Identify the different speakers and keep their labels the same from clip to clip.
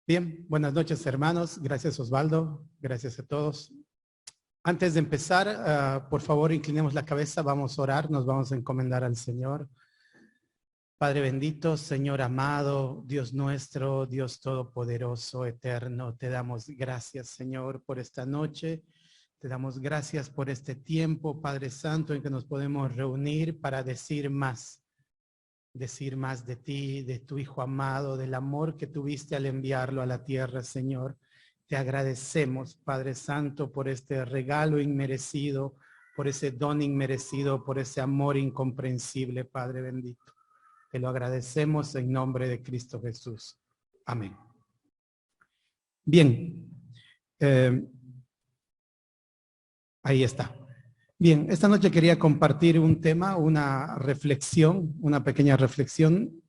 Speaker 1: Bien, buenas noches hermanos, gracias Osvaldo, gracias a todos. Antes de empezar, por favor inclinemos la cabeza, vamos a orar, nos vamos a encomendar al Señor. Padre bendito, Señor amado, Dios nuestro, Dios todopoderoso, eterno, te damos gracias Señor por esta noche, te damos gracias por este tiempo, Padre Santo, en que nos podemos reunir para decir más de ti, de tu Hijo amado, del amor que tuviste al enviarlo a la tierra, Señor. Te agradecemos, Padre Santo, por este regalo inmerecido, por ese don inmerecido, por ese amor incomprensible, Padre bendito. Te lo agradecemos en nombre de Cristo Jesús. Amén. Bien, ahí está. Bien, esta noche quería compartir un tema, una reflexión, una pequeña reflexión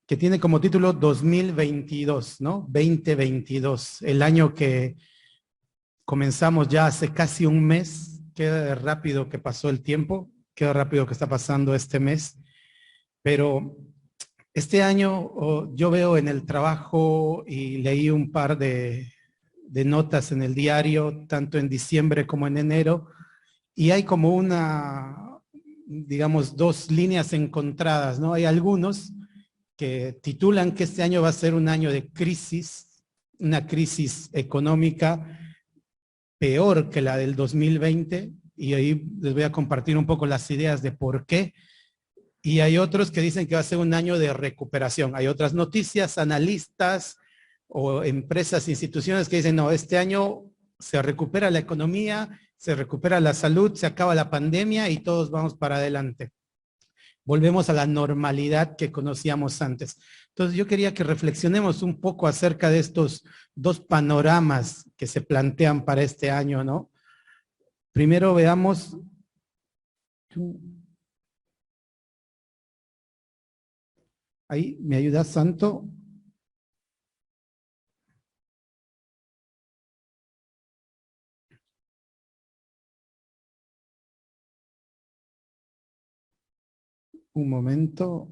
Speaker 1: que tiene como título 2022, ¿no? 2022, el año que comenzamos ya hace casi un mes. Qué rápido que pasó el tiempo, qué rápido que está pasando este mes. Pero este año yo veo en el trabajo y leí un par de notas en el diario, tanto en diciembre como en enero, y hay como digamos, dos líneas encontradas, ¿no? Hay algunos que titulan que este año va a ser un año de crisis, una crisis económica peor que la del 2020, y ahí les voy a compartir un poco las ideas de por qué. Y hay otros que dicen que va a ser un año de recuperación. Hay otras noticias, analistas o empresas, instituciones que dicen, no, este año se recupera la economía, se recupera la salud, se acaba la pandemia y todos vamos para adelante. Volvemos a la normalidad que conocíamos antes. Entonces yo quería que reflexionemos un poco acerca de estos dos panoramas que se plantean para este año, ¿no? Primero veamos. Ahí, ¿me ayuda, Santo? Un momento.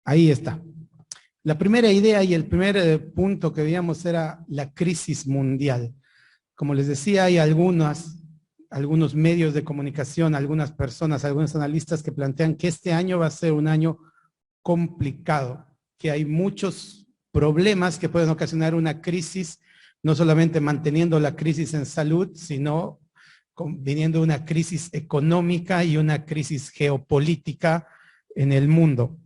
Speaker 1: Ahí está. La primera idea y el primer punto que veíamos era la crisis mundial. Como les decía, hay algunos medios de comunicación, algunas personas, algunos analistas que plantean que este año va a ser un año complicado, que hay muchos problemas que pueden ocasionar una crisis, no solamente manteniendo la crisis en salud, sino viniendo una crisis económica y una crisis geopolítica en el mundo.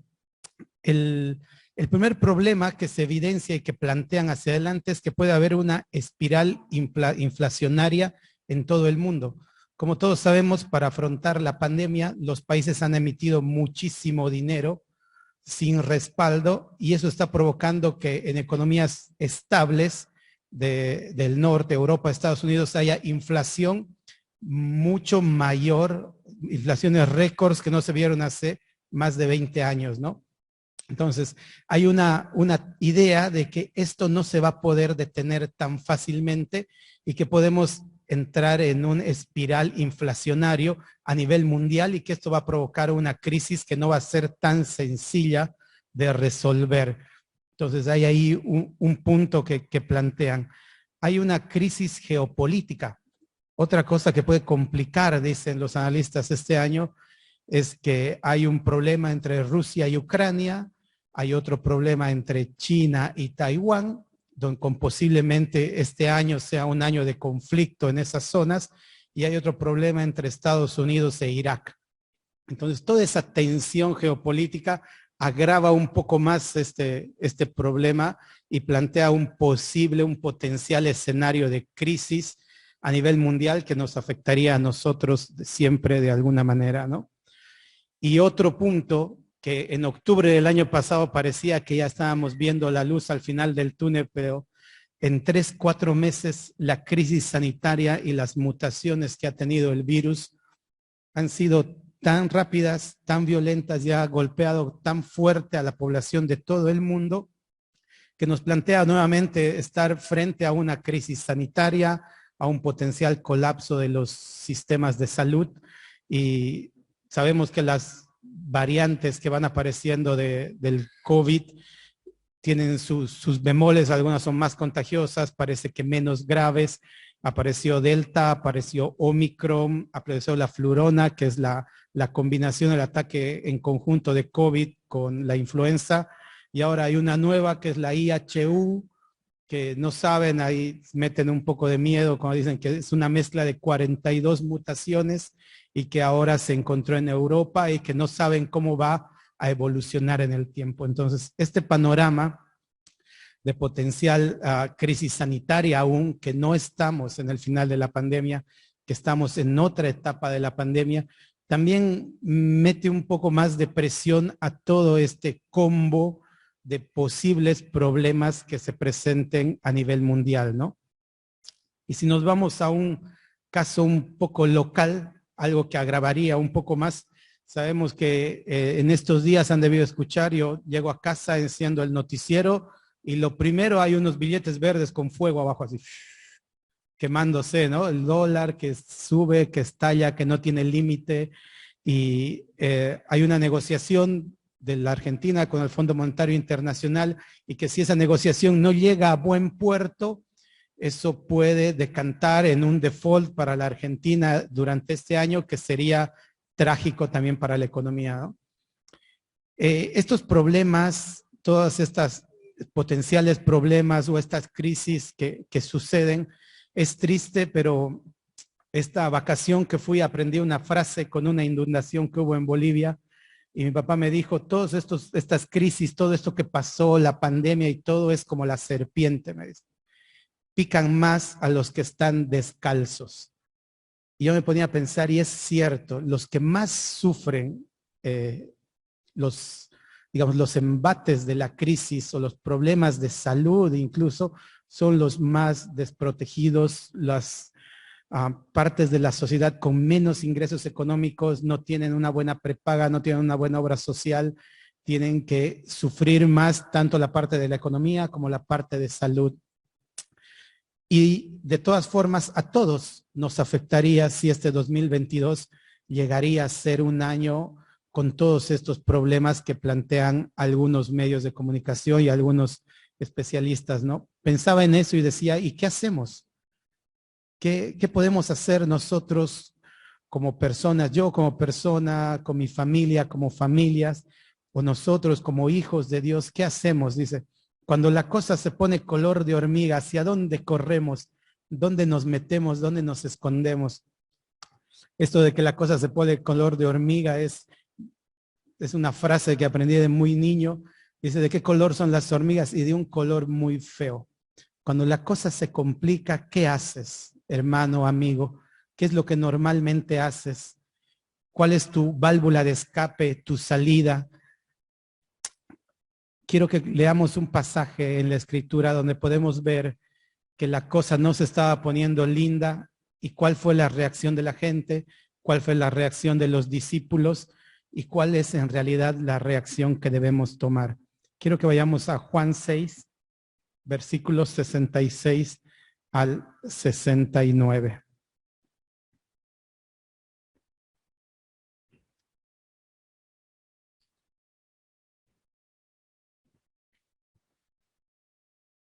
Speaker 1: El primer problema que se evidencia y que plantean hacia adelante es que puede haber una espiral inflacionaria en todo el mundo. Como todos sabemos, para afrontar la pandemia, los países han emitido muchísimo dinero sin respaldo y eso está provocando que en economías estables del norte, Europa, Estados Unidos, haya inflación mucho mayor, inflaciones récords que no se vieron hace más de 20 años, ¿no? Entonces, hay una idea de que esto no se va a poder detener tan fácilmente y que podemos entrar en un espiral inflacionario a nivel mundial y que esto va a provocar una crisis que no va a ser tan sencilla de resolver. Entonces, hay ahí un punto que plantean. Hay una crisis geopolítica. Otra cosa que puede complicar, dicen los analistas este año, es que hay un problema entre Rusia y Ucrania, hay otro problema entre China y Taiwán, con posiblemente este año sea un año de conflicto en esas zonas, y hay otro problema entre Estados Unidos e Irak. Entonces, toda esa tensión geopolítica agrava un poco más este problema y plantea un potencial escenario de crisis a nivel mundial que nos afectaría a nosotros siempre de alguna manera, ¿no? Y otro punto que en octubre del año pasado parecía que ya estábamos viendo la luz al final del túnel, pero en 3-4 meses la crisis sanitaria y las mutaciones que ha tenido el virus han sido tan rápidas, tan violentas, ya ha golpeado tan fuerte a la población de todo el mundo, que nos plantea nuevamente estar frente a una crisis sanitaria, a un potencial colapso de los sistemas de salud y sabemos que las variantes que van apareciendo del COVID tienen sus bemoles, algunas son más contagiosas, parece que menos graves. Apareció Delta, apareció Omicron, apareció la flurona, que es la combinación del ataque en conjunto de COVID con la influenza, y ahora hay una nueva que es la IHU, que no saben, ahí meten un poco de miedo cuando dicen que es una mezcla de 42 mutaciones y que ahora se encontró en Europa y que no saben cómo va a evolucionar en el tiempo. Entonces, este panorama de potencial crisis sanitaria, aún que no estamos en el final de la pandemia, que estamos en otra etapa de la pandemia, también mete un poco más de presión a todo este combo de posibles problemas que se presenten a nivel mundial, ¿no? Y si nos vamos a un caso un poco local, algo que agravaría un poco más, sabemos que en estos días han debido escuchar, yo llego a casa, enciendo el noticiero y lo primero hay unos billetes verdes con fuego abajo así, quemándose, ¿no? El dólar que sube, que estalla, que no tiene límite y hay una negociación de la Argentina con el Fondo Monetario Internacional y que si esa negociación no llega a buen puerto, eso puede decantar en un default para la Argentina durante este año que sería trágico también para la economía, ¿no? Estos problemas, todas estas potenciales problemas o estas crisis que suceden, es triste, pero esta vacación que fui aprendí una frase con una inundación que hubo en Bolivia y mi papá me dijo, todas estas crisis, todo esto que pasó, la pandemia y todo es como la serpiente, me dice. Pican más a los que están descalzos. Y yo me ponía a pensar, y es cierto, los que más sufren los embates de la crisis o los problemas de salud incluso, son los más desprotegidos, las partes de la sociedad con menos ingresos económicos, no tienen una buena prepaga, no tienen una buena obra social, tienen que sufrir más tanto la parte de la economía como la parte de salud. Y de todas formas, a todos nos afectaría si este 2022 llegaría a ser un año con todos estos problemas que plantean algunos medios de comunicación y algunos especialistas, ¿no? Pensaba en eso y decía, ¿y qué hacemos? ¿Qué podemos hacer nosotros como personas? Yo como persona, con mi familia, como familias, o nosotros como hijos de Dios, ¿qué hacemos? Dice, cuando la cosa se pone color de hormiga, ¿hacia dónde corremos? ¿Dónde nos metemos? ¿Dónde nos escondemos? Esto de que la cosa se pone color de hormiga es una frase que aprendí de muy niño. Dice, ¿de qué color son las hormigas? Y de un color muy feo. Cuando la cosa se complica, ¿qué haces, hermano, amigo? ¿Qué es lo que normalmente haces? ¿Cuál es tu válvula de escape, tu salida? Quiero que leamos un pasaje en la Escritura donde podemos ver que la cosa no se estaba poniendo linda y cuál fue la reacción de la gente, cuál fue la reacción de los discípulos y cuál es en realidad la reacción que debemos tomar. Quiero que vayamos a Juan 6, versículos 66 al 69.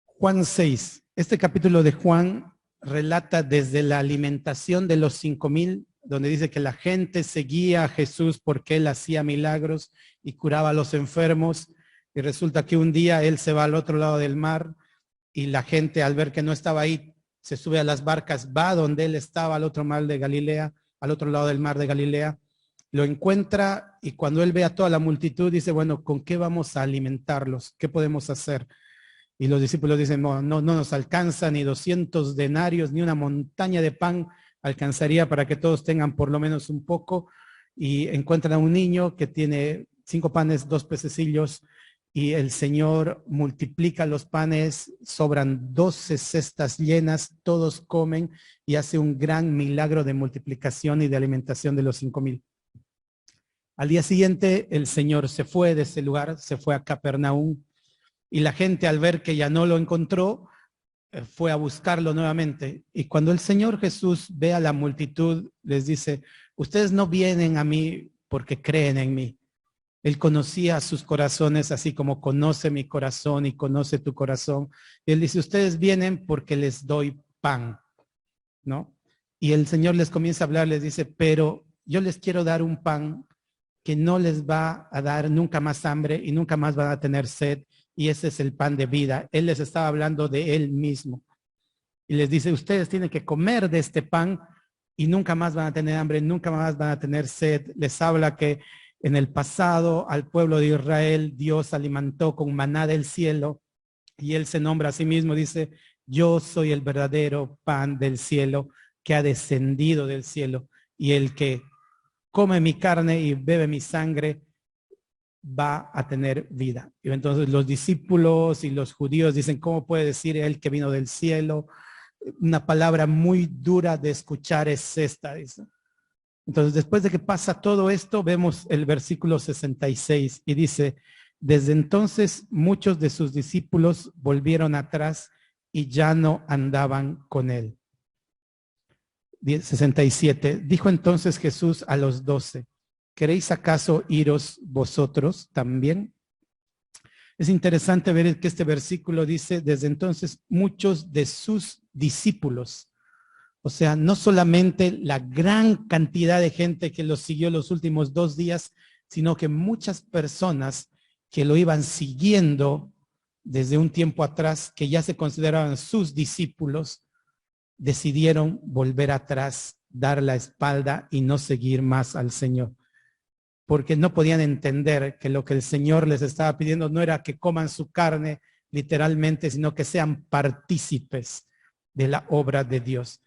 Speaker 1: Juan 6. Este capítulo de Juan relata desde la alimentación de los 5,000, donde dice que la gente seguía a Jesús porque él hacía milagros y curaba a los enfermos. Y resulta que un día él se va al otro lado del mar y la gente al ver que no estaba ahí, se sube a las barcas, va donde él estaba al otro mar de Galilea, al otro lado del mar de Galilea, lo encuentra y cuando él ve a toda la multitud dice, bueno, ¿con qué vamos a alimentarlos? ¿Qué podemos hacer? Y los discípulos dicen, no nos alcanza ni 200 denarios, ni una montaña de pan alcanzaría para que todos tengan por lo menos un poco. Y encuentran a un niño que tiene 5 panes, 2 pececillos, y el Señor multiplica los panes, sobran 12 cestas llenas, todos comen y hace un gran milagro de multiplicación y de alimentación de los 5,000. Al día siguiente, el Señor se fue de ese lugar, se fue a Capernaum. Y la gente al ver que ya no lo encontró, fue a buscarlo nuevamente. Y cuando el Señor Jesús ve a la multitud, les dice, ustedes no vienen a mí porque creen en mí. Él conocía sus corazones así como conoce mi corazón y conoce tu corazón. Y él dice, ustedes vienen porque les doy pan, ¿no? Y el Señor les comienza a hablar, les dice, pero yo les quiero dar un pan que no les va a dar nunca más hambre y nunca más van a tener sed. Y ese es el pan de vida. Él les estaba hablando de él mismo. Y les dice, ustedes tienen que comer de este pan y nunca más van a tener hambre, nunca más van a tener sed. Les habla que en el pasado al pueblo de Israel Dios alimentó con maná del cielo y él se nombra a sí mismo, dice, yo soy el verdadero pan del cielo que ha descendido del cielo y el que come mi carne y bebe mi sangre va a tener vida. Y entonces los discípulos y los judíos dicen, ¿cómo puede decir él que vino del cielo? Una palabra muy dura de escuchar es esta, dice. Entonces, después de que pasa todo esto, vemos el versículo 66 y dice, desde entonces muchos de sus discípulos volvieron atrás y ya no andaban con él. 67. Dijo entonces Jesús a los 12, ¿queréis acaso iros vosotros también? Es interesante ver que este versículo dice, desde entonces muchos de sus discípulos. O sea, no solamente la gran cantidad de gente que lo siguió los últimos 2 días, sino que muchas personas que lo iban siguiendo desde un tiempo atrás, que ya se consideraban sus discípulos, decidieron volver atrás, dar la espalda y no seguir más al Señor. Porque no podían entender que lo que el Señor les estaba pidiendo no era que coman su carne literalmente, sino que sean partícipes de la obra de Dios,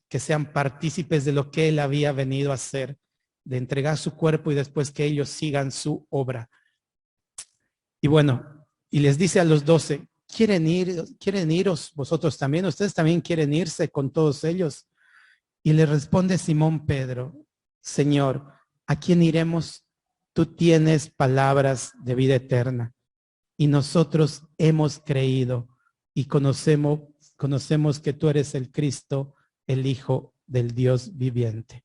Speaker 1: que sean partícipes de lo que Él había venido a hacer, de entregar su cuerpo y después que ellos sigan su obra. Y bueno, y les dice a los 12, ¿quieren iros vosotros también? ¿Ustedes también quieren irse con todos ellos? Y le responde Simón Pedro, Señor, ¿a quién iremos? Tú tienes palabras de vida eterna y nosotros hemos creído y conocemos que tú eres el Cristo, el Hijo del Dios viviente.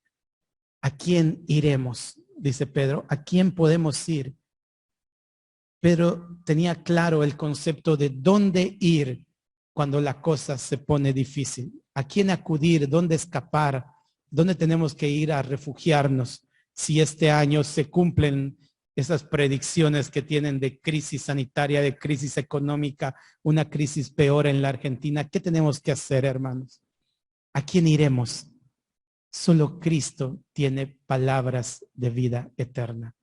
Speaker 1: ¿A quién iremos? Dice Pedro, ¿a quién podemos ir? Pedro tenía claro el concepto de dónde ir cuando la cosa se pone difícil. ¿A quién acudir? ¿Dónde escapar? ¿Dónde tenemos que ir a refugiarnos si este año se cumplen esas predicciones que tienen de crisis sanitaria, de crisis económica, una crisis peor en la Argentina? ¿Qué tenemos que hacer, hermanos? ¿A quién iremos? Solo Cristo tiene palabras de vida eterna.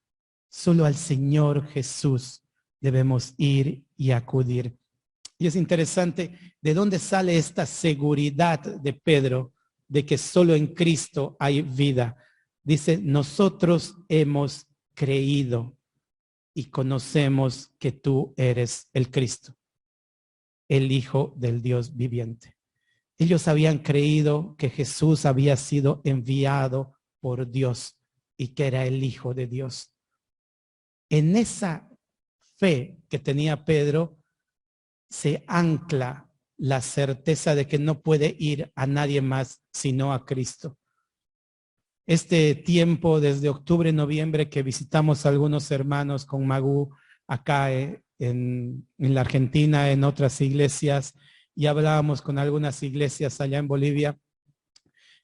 Speaker 1: Solo al Señor Jesús debemos ir y acudir. Y es interesante de dónde sale esta seguridad de Pedro de que solo en Cristo hay vida. Dice, nosotros hemos creído y conocemos que tú eres el Cristo, el Hijo del Dios viviente. Ellos habían creído que Jesús había sido enviado por Dios y que era el Hijo de Dios. En esa fe que tenía Pedro se ancla la certeza de que no puede ir a nadie más sino a Cristo. Este tiempo desde octubre, noviembre que visitamos a algunos hermanos con Magú acá en la Argentina, en otras iglesias, y hablábamos con algunas iglesias allá en Bolivia.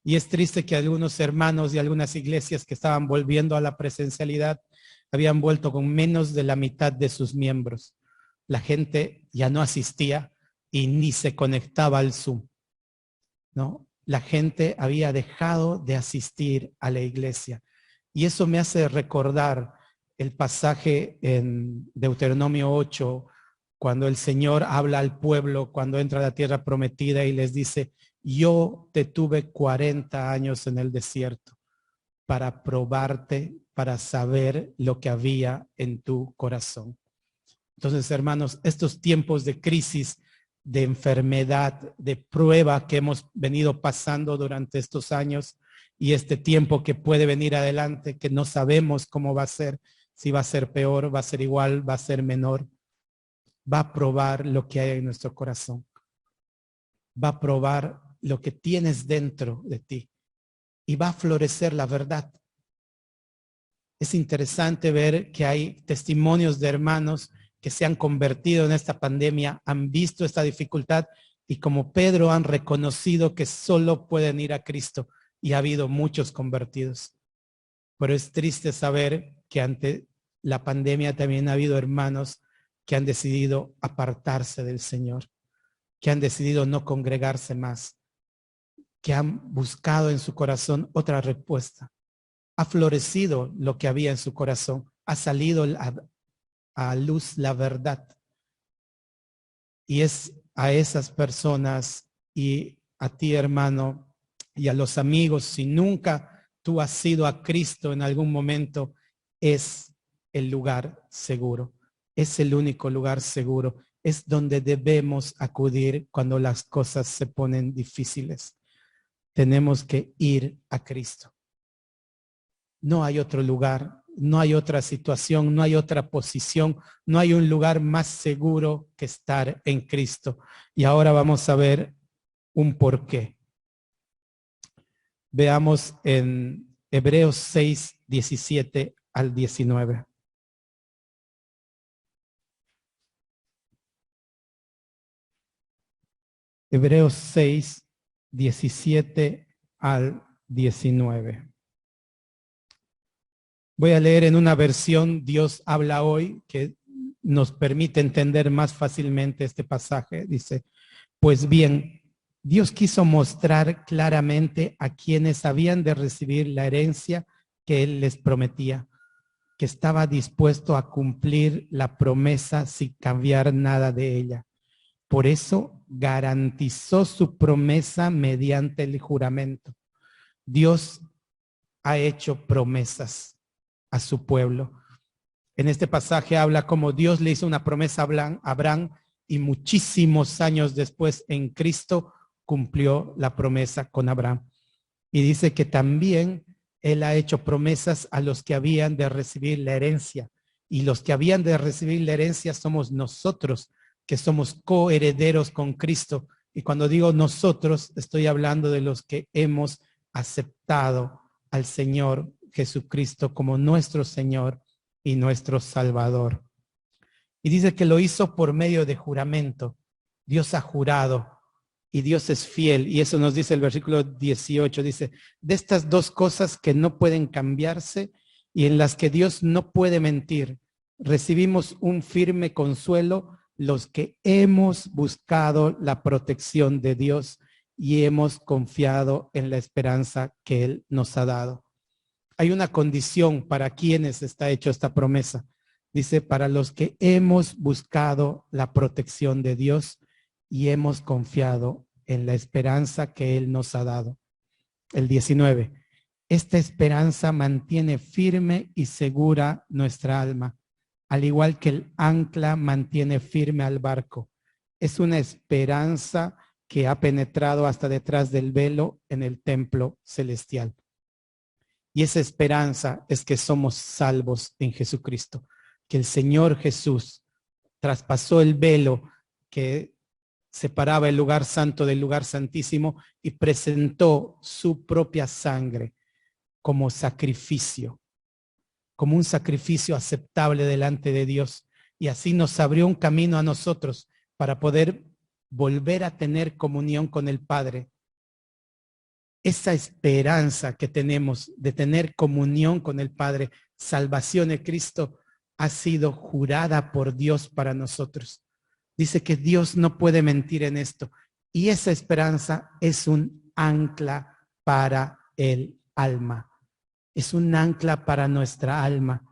Speaker 1: Y es triste que algunos hermanos y algunas iglesias que estaban volviendo a la presencialidad habían vuelto con menos de la mitad de sus miembros. La gente ya no asistía y ni se conectaba al Zoom, ¿no? La gente había dejado de asistir a la iglesia. Y eso me hace recordar el pasaje en Deuteronomio 8, cuando el Señor habla al pueblo, cuando entra a la tierra prometida y les dice, yo te tuve 40 años en el desierto para probarte, para saber lo que había en tu corazón. Entonces, hermanos, estos tiempos de crisis, de enfermedad, de prueba que hemos venido pasando durante estos años y este tiempo que puede venir adelante, que no sabemos cómo va a ser, si va a ser peor, va a ser igual, va a ser menor, va a probar lo que hay en nuestro corazón. va a probar lo que tienes dentro de ti y va a florecer la verdad. Es interesante ver que hay testimonios de hermanos que se han convertido en esta pandemia, han visto esta dificultad y como Pedro han reconocido que solo pueden ir a Cristo y ha habido muchos convertidos. Pero es triste saber que ante la pandemia también ha habido hermanos que han decidido apartarse del Señor, que han decidido no congregarse más, que han buscado en su corazón otra respuesta. Ha florecido lo que había en su corazón, ha salido a luz la verdad. Y es a esas personas y a ti, hermano, y a los amigos, si nunca tú has ido a Cristo en algún momento, es el lugar seguro, es el único lugar seguro, es donde debemos acudir cuando las cosas se ponen difíciles. Tenemos que ir a Cristo. No hay otro lugar, no hay otra situación, no hay otra posición, no hay un lugar más seguro que estar en Cristo. Y ahora vamos a ver un porqué. Veamos en Hebreos 6, 17 al 19. Hebreos 6, 17 al 19. Voy a leer en una versión Dios habla hoy que nos permite entender más fácilmente este pasaje. Dice, pues bien, Dios quiso mostrar claramente a quienes habían de recibir la herencia que Él les prometía, que estaba dispuesto a cumplir la promesa sin cambiar nada de ella. Por eso garantizó su promesa mediante el juramento. Dios ha hecho promesas a su pueblo. En este pasaje habla como Dios le hizo una promesa a Abraham y muchísimos años después en Cristo cumplió la promesa con Abraham. Y dice que también Él ha hecho promesas a los que habían de recibir la herencia. Y los que habían de recibir la herencia somos nosotros, que somos coherederos con Cristo. Y cuando digo nosotros, estoy hablando de los que hemos aceptado al Señor Jesucristo como nuestro Señor y nuestro Salvador. Y dice que lo hizo por medio de juramento. Dios ha jurado y Dios es fiel. Y eso nos dice el versículo 18. Dice, de estas dos cosas que no pueden cambiarse y en las que Dios no puede mentir, recibimos un firme consuelo los que hemos buscado la protección de Dios y hemos confiado en la esperanza que Él nos ha dado. Hay una condición para quienes está hecho esta promesa. Dice, para los que hemos buscado la protección de Dios y hemos confiado en la esperanza que Él nos ha dado. El 19. Esta esperanza mantiene firme y segura nuestra alma, al igual que el ancla mantiene firme al barco. Es una esperanza que ha penetrado hasta detrás del velo en el templo celestial. Y esa esperanza es que somos salvos en Jesucristo, que el Señor Jesús traspasó el velo que separaba el lugar santo del lugar santísimo y presentó su propia sangre como sacrificio, como un sacrificio aceptable delante de Dios. Y así nos abrió un camino a nosotros para poder volver a tener comunión con el Padre. Esa esperanza que tenemos de tener comunión con el Padre, salvación en Cristo, ha sido jurada por Dios para nosotros. Dice que Dios no puede mentir en esto. Y esa esperanza es un ancla para el alma. Es un ancla para nuestra alma.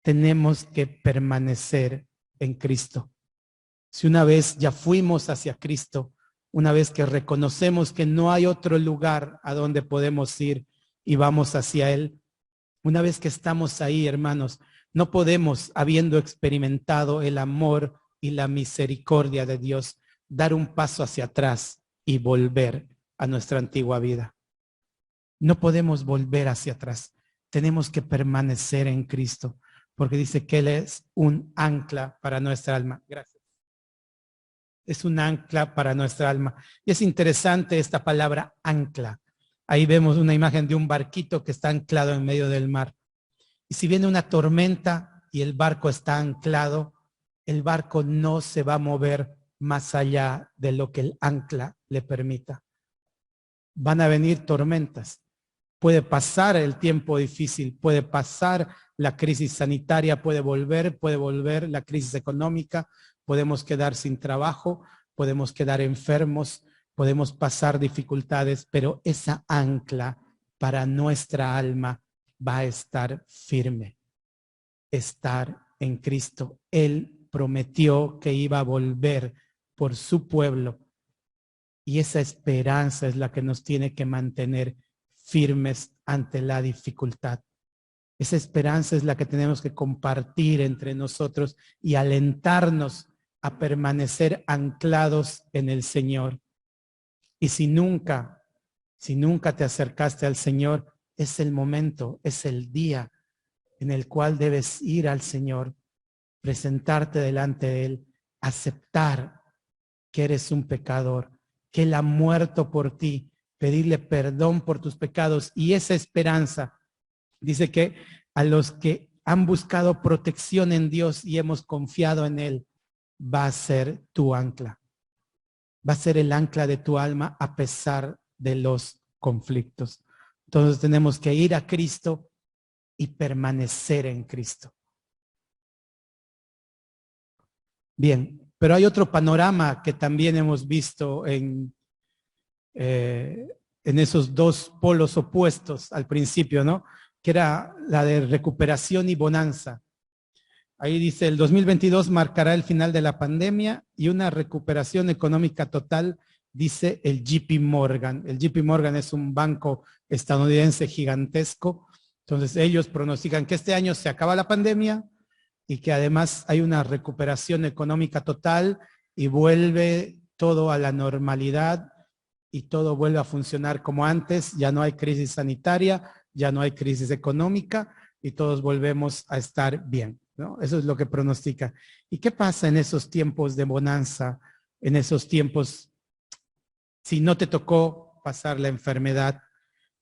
Speaker 1: Tenemos que permanecer en Cristo. Si una vez ya fuimos hacia Cristo, una vez que reconocemos que no hay otro lugar a donde podemos ir y vamos hacia Él, una vez que estamos ahí, hermanos, no podemos, habiendo experimentado el amor y la misericordia de Dios, dar un paso hacia atrás y volver a nuestra antigua vida. No podemos volver hacia atrás. Tenemos que permanecer en Cristo, porque dice que Él es un ancla para nuestra alma. Gracias. es un ancla para nuestra alma. Y es interesante esta palabra ancla. Ahí vemos una imagen de un barquito que está anclado en medio del mar. Y si viene una tormenta y el barco está anclado, el barco no se va a mover más allá de lo que el ancla le permita. Van a venir tormentas. Puede pasar el tiempo difícil, puede pasar la crisis sanitaria, puede volver la crisis económica, podemos quedar sin trabajo, podemos quedar enfermos, podemos pasar dificultades, pero esa ancla para nuestra alma va a estar firme, estar en Cristo. Él prometió que iba a volver por su pueblo y esa esperanza es la que nos tiene que mantener firmes ante la dificultad. Esa esperanza es la que tenemos que compartir entre nosotros y alentarnos a permanecer anclados en el Señor. Y si nunca te acercaste al Señor, es el momento, es el día en el cual debes ir al Señor, presentarte delante de Él, aceptar que eres un pecador, que Él ha muerto por ti, pedirle perdón por tus pecados. Y esa esperanza, dice que a los que han buscado protección en Dios y hemos confiado en Él, va a ser tu ancla. Va a ser el ancla de tu alma a pesar de los conflictos. Entonces tenemos que ir a Cristo y permanecer en Cristo. Bien, pero hay otro panorama que también hemos visto en esos dos polos opuestos al principio, ¿no? Que era la de recuperación y bonanza. Ahí dice, el 2022 marcará el final de la pandemia y una recuperación económica total, dice el JP Morgan. El JP Morgan es un banco estadounidense gigantesco. Entonces ellos pronostican que este año se acaba la pandemia y que además hay una recuperación económica total y vuelve todo a la normalidad y todo vuelve a funcionar como antes. Ya no hay crisis sanitaria, ya no hay crisis económica y todos volvemos a estar bien, ¿no? Eso es lo que pronostica. ¿Y qué pasa en esos tiempos de bonanza, en esos tiempos, si no te tocó pasar la enfermedad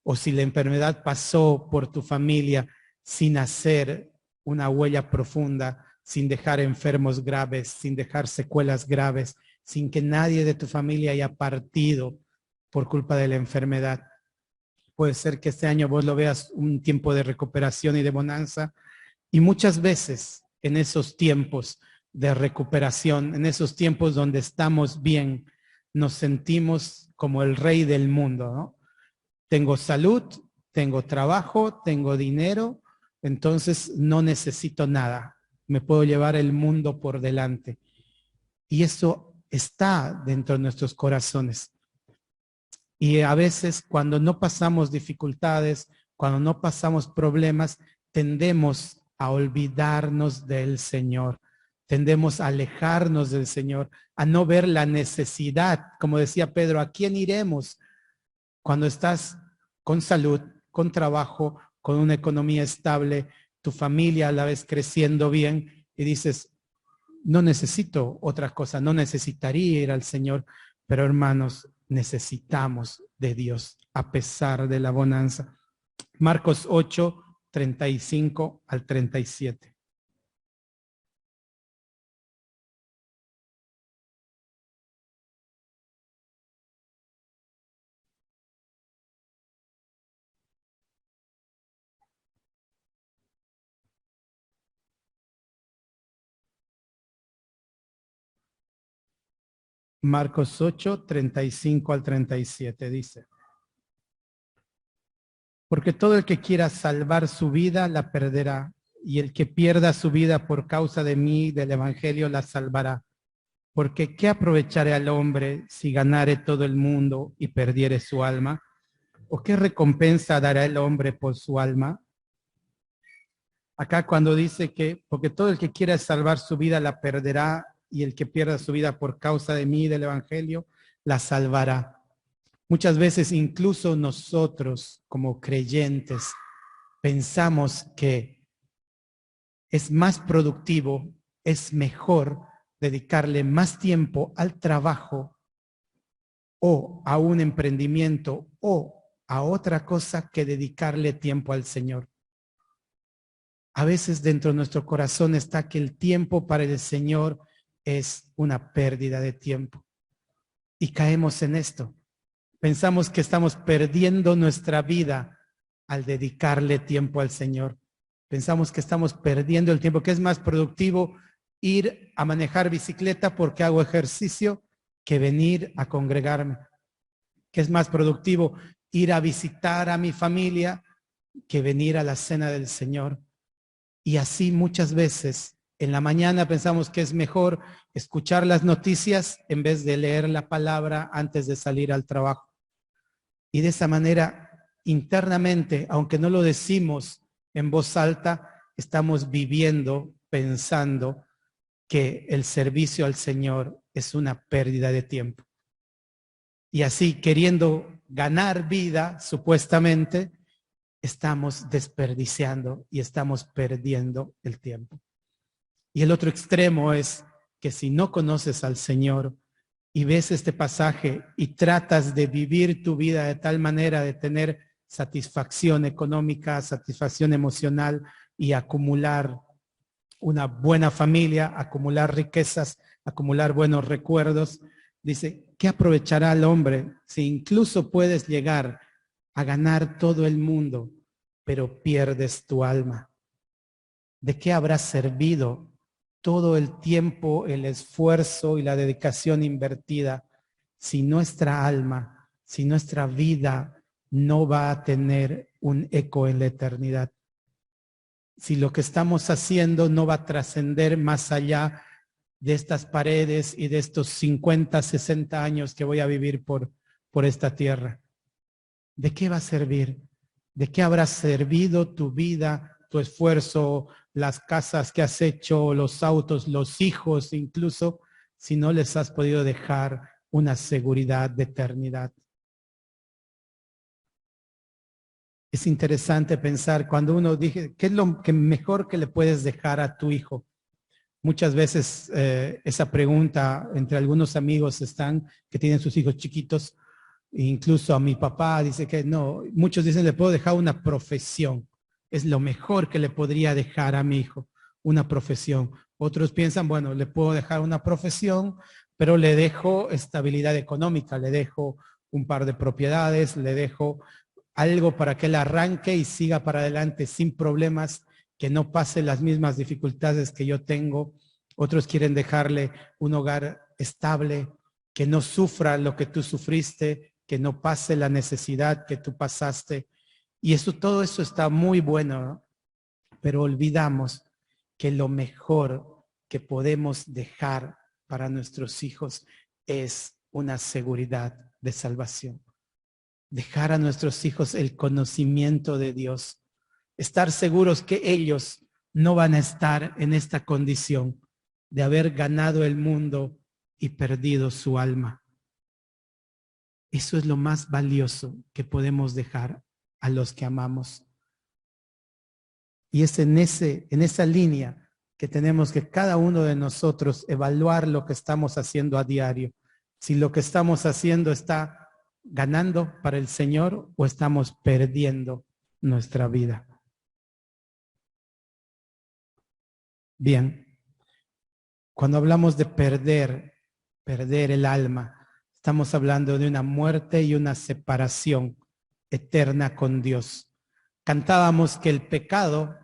Speaker 1: o si la enfermedad pasó por tu familia sin hacer una huella profunda, sin dejar enfermos graves, sin dejar secuelas graves, sin que nadie de tu familia haya partido por culpa de la enfermedad? Puede ser que este año vos lo veas un tiempo de recuperación y de bonanza, y muchas veces en esos tiempos de recuperación, en esos tiempos donde estamos bien, nos sentimos como el rey del mundo, ¿no? Tengo salud, tengo trabajo, tengo dinero, entonces no necesito nada. Me puedo llevar el mundo por delante. Y eso está dentro de nuestros corazones. Y a veces cuando no pasamos dificultades, cuando no pasamos problemas, tendemos a olvidarnos del Señor, tendemos a alejarnos del Señor, a no ver la necesidad. Como decía Pedro, ¿a quién iremos cuando estás con salud, con trabajo, con una economía estable, tu familia a la vez creciendo bien y dices, no necesito otra cosa, no necesitaría ir al Señor? Pero hermanos, necesitamos de Dios a pesar de la bonanza. Marcos 8, 35 al 37. Marcos 8, 35 al 37 dice: porque todo el que quiera salvar su vida la perderá, y el que pierda su vida por causa de mí, del evangelio, la salvará. Porque ¿qué aprovecharé al hombre si ganare todo el mundo y perdiere su alma? ¿O qué recompensa dará el hombre por su alma? Acá cuando dice que, porque todo el que quiera salvar su vida la perderá, y el que pierda su vida por causa de mí, del evangelio, la salvará. Muchas veces incluso nosotros como creyentes pensamos que es más productivo, es mejor dedicarle más tiempo al trabajo o a un emprendimiento o a otra cosa que dedicarle tiempo al Señor. A veces dentro de nuestro corazón está que el tiempo para el Señor es una pérdida de tiempo. Y caemos en esto. Pensamos que estamos perdiendo nuestra vida al dedicarle tiempo al Señor. Pensamos que estamos perdiendo el tiempo, que es más productivo ir a manejar bicicleta porque hago ejercicio que venir a congregarme. Que es más productivo ir a visitar a mi familia que venir a la cena del Señor. Y así muchas veces en la mañana pensamos que es mejor escuchar las noticias en vez de leer la palabra antes de salir al trabajo. Y de esa manera, internamente, aunque no lo decimos en voz alta, estamos viviendo, pensando que el servicio al Señor es una pérdida de tiempo. Y así, queriendo ganar vida, supuestamente, estamos desperdiciando y estamos perdiendo el tiempo. Y el otro extremo es que si no conoces al Señor y ves este pasaje y tratas de vivir tu vida de tal manera de tener satisfacción económica, satisfacción emocional y acumular una buena familia, acumular riquezas, acumular buenos recuerdos, dice, ¿qué aprovechará el hombre si incluso puedes llegar a ganar todo el mundo, pero pierdes tu alma? ¿De qué habrá servido todo el tiempo, el esfuerzo y la dedicación invertida si nuestra alma, si nuestra vida no va a tener un eco en la eternidad? Si lo que estamos haciendo no va a trascender más allá de estas paredes y de estos 50, 60 años que voy a vivir por esta tierra. ¿De qué va a servir? ¿De qué habrá servido tu vida, tu esfuerzo, las casas que has hecho, los autos, los hijos incluso, si no les has podido dejar una seguridad de eternidad? Es interesante pensar cuando uno dice, ¿qué es lo que mejor que le puedes dejar a tu hijo? Muchas veces esa pregunta entre algunos amigos están que tienen sus hijos chiquitos, incluso a mi papá dice que no, muchos dicen le puedo dejar una profesión, es lo mejor que le podría dejar a mi hijo, una profesión. Otros piensan, bueno, le puedo dejar una profesión, pero le dejo estabilidad económica, le dejo un par de propiedades, le dejo algo para que él arranque y siga para adelante sin problemas, que no pase las mismas dificultades que yo tengo. Otros quieren dejarle un hogar estable, que no sufra lo que tú sufriste, que no pase la necesidad que tú pasaste. Y eso, todo eso está muy bueno, ¿no? Pero olvidamos que lo mejor que podemos dejar para nuestros hijos es una seguridad de salvación. Dejar a nuestros hijos el conocimiento de Dios, estar seguros que ellos no van a estar en esta condición de haber ganado el mundo y perdido su alma. Eso es lo más valioso que podemos dejar a los que amamos. Y es en esa línea que tenemos que cada uno de nosotros evaluar lo que estamos haciendo a diario. Si lo que estamos haciendo está ganando para el Señor o estamos perdiendo nuestra vida. Bien, cuando hablamos de perder el alma, estamos hablando de una muerte y una separación eterna con Dios. Cantábamos que el pecado,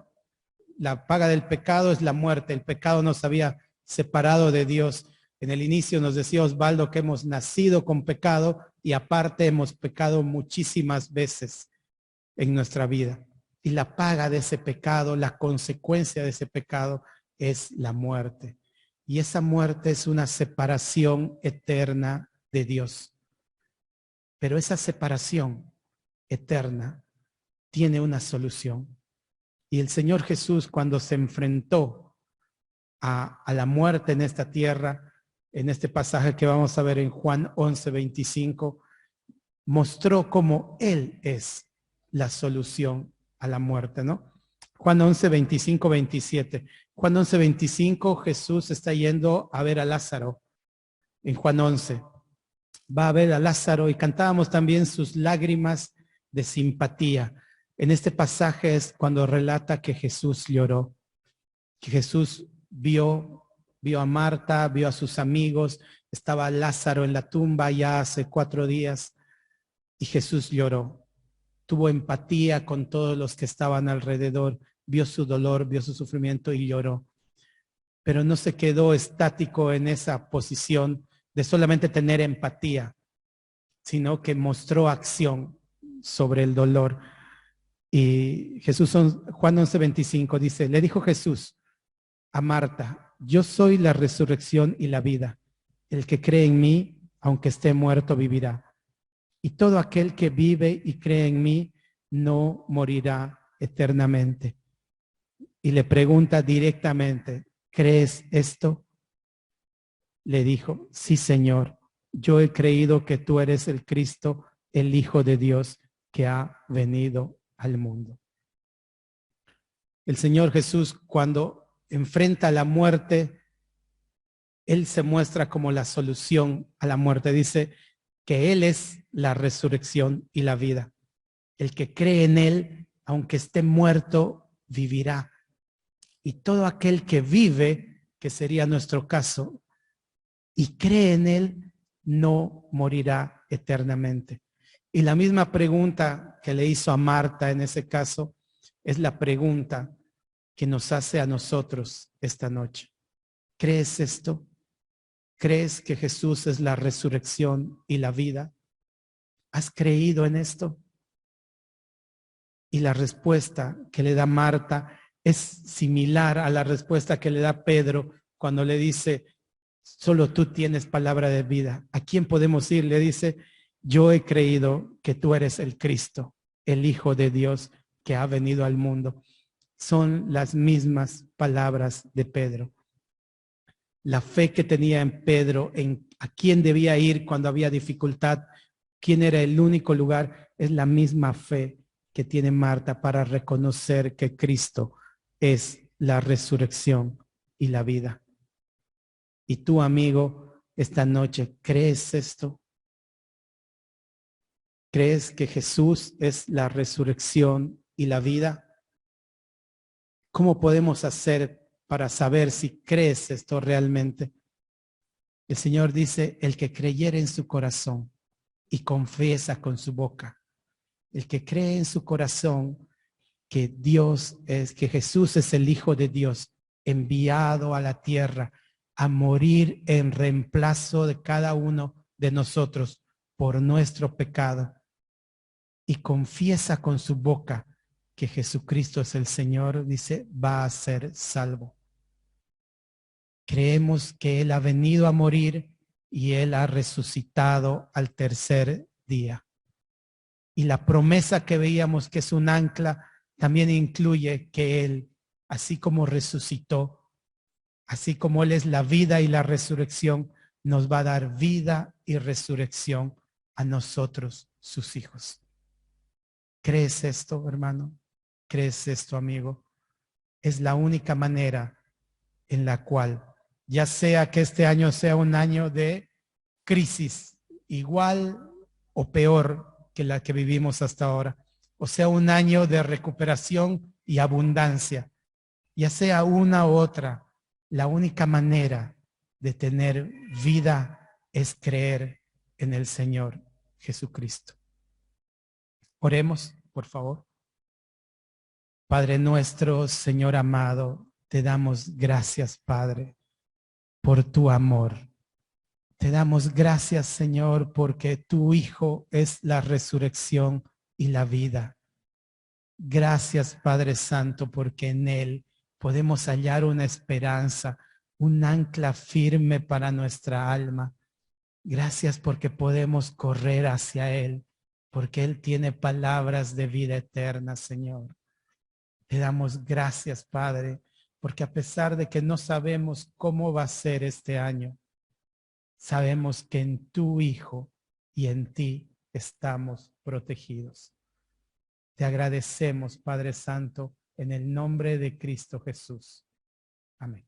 Speaker 1: la paga del pecado es la muerte. El pecado nos había separado de Dios. En el inicio nos decía Osvaldo que hemos nacido con pecado y aparte hemos pecado muchísimas veces en nuestra vida. Y la paga de ese pecado, la consecuencia de ese pecado es la muerte. Y esa muerte es una separación eterna de Dios. Pero esa separación eterna tiene una solución. Y el Señor Jesús, cuando se enfrentó a la muerte en esta tierra, en este pasaje que vamos a ver en Juan 11:25, mostró cómo Él es la solución a la muerte, ¿no? Juan 11:25-27. Juan 11:25, Jesús está yendo a ver a Lázaro. En Juan 11 va a ver a Lázaro y cantábamos también sus lágrimas de simpatía. En este pasaje es cuando relata que Jesús lloró, que Jesús vio a Marta, vio a sus amigos, estaba Lázaro en la tumba ya hace 4 días y Jesús lloró. Tuvo empatía con todos los que estaban alrededor, vio su dolor, vio su sufrimiento y lloró. Pero no se quedó estático en esa posición de solamente tener empatía, sino que mostró acción sobre el dolor. Y Juan 11:25 dice, le dijo Jesús a Marta, yo soy la resurrección y la vida. El que cree en mí, aunque esté muerto, vivirá. Y todo aquel que vive y cree en mí, no morirá eternamente. Y le pregunta directamente, ¿crees esto? Le dijo, sí, Señor, yo he creído que tú eres el Cristo, el Hijo de Dios que ha venido al mundo. El Señor Jesús, cuando enfrenta la muerte, Él se muestra como la solución a la muerte. Dice que Él es la resurrección y la vida. El que cree en Él, aunque esté muerto, vivirá. Y todo aquel que vive, que sería nuestro caso, y cree en Él, no morirá eternamente. Y la misma pregunta que le hizo a Marta en ese caso, es la pregunta que nos hace a nosotros esta noche. ¿Crees esto? ¿Crees que Jesús es la resurrección y la vida? ¿Has creído en esto? Y la respuesta que le da Marta es similar a la respuesta que le da Pedro cuando le dice, solo tú tienes palabra de vida. ¿A quién podemos ir? Le dice, yo he creído que tú eres el Cristo, el Hijo de Dios que ha venido al mundo. Son las mismas palabras de Pedro. La fe que tenía en Pedro, en a quién debía ir cuando había dificultad, quién era el único lugar, es la misma fe que tiene Marta para reconocer que Cristo es la resurrección y la vida. Y tú, amigo, esta noche, ¿crees esto? ¿Crees que Jesús es la resurrección y la vida? ¿Cómo podemos hacer para saber si crees esto realmente? El Señor dice, el que creyere en su corazón y confiesa con su boca, el que cree en su corazón que que Jesús es el Hijo de Dios, enviado a la tierra a morir en reemplazo de cada uno de nosotros por nuestro pecado, y confiesa con su boca que Jesucristo es el Señor, dice, va a ser salvo. Creemos que Él ha venido a morir y Él ha resucitado al tercer día. Y la promesa que veíamos que es un ancla también incluye que Él, así como resucitó, así como Él es la vida y la resurrección, nos va a dar vida y resurrección a nosotros, sus hijos. ¿Crees esto, hermano? ¿Crees esto, amigo? Es la única manera en la cual, ya sea que este año sea un año de crisis, igual o peor que la que vivimos hasta ahora, o sea un año de recuperación y abundancia, ya sea una u otra, la única manera de tener vida es creer en el Señor Jesucristo. Oremos, por favor. Padre nuestro, Señor amado, te damos gracias, Padre, por tu amor. Te damos gracias, Señor, porque tu Hijo es la resurrección y la vida. Gracias, Padre Santo, porque en Él podemos hallar una esperanza, un ancla firme para nuestra alma. Gracias porque podemos correr hacia Él, porque Él tiene palabras de vida eterna, Señor. Te damos gracias, Padre, porque a pesar de que no sabemos cómo va a ser este año, sabemos que en tu Hijo y en ti estamos protegidos. Te agradecemos, Padre Santo, en el nombre de Cristo Jesús. Amén.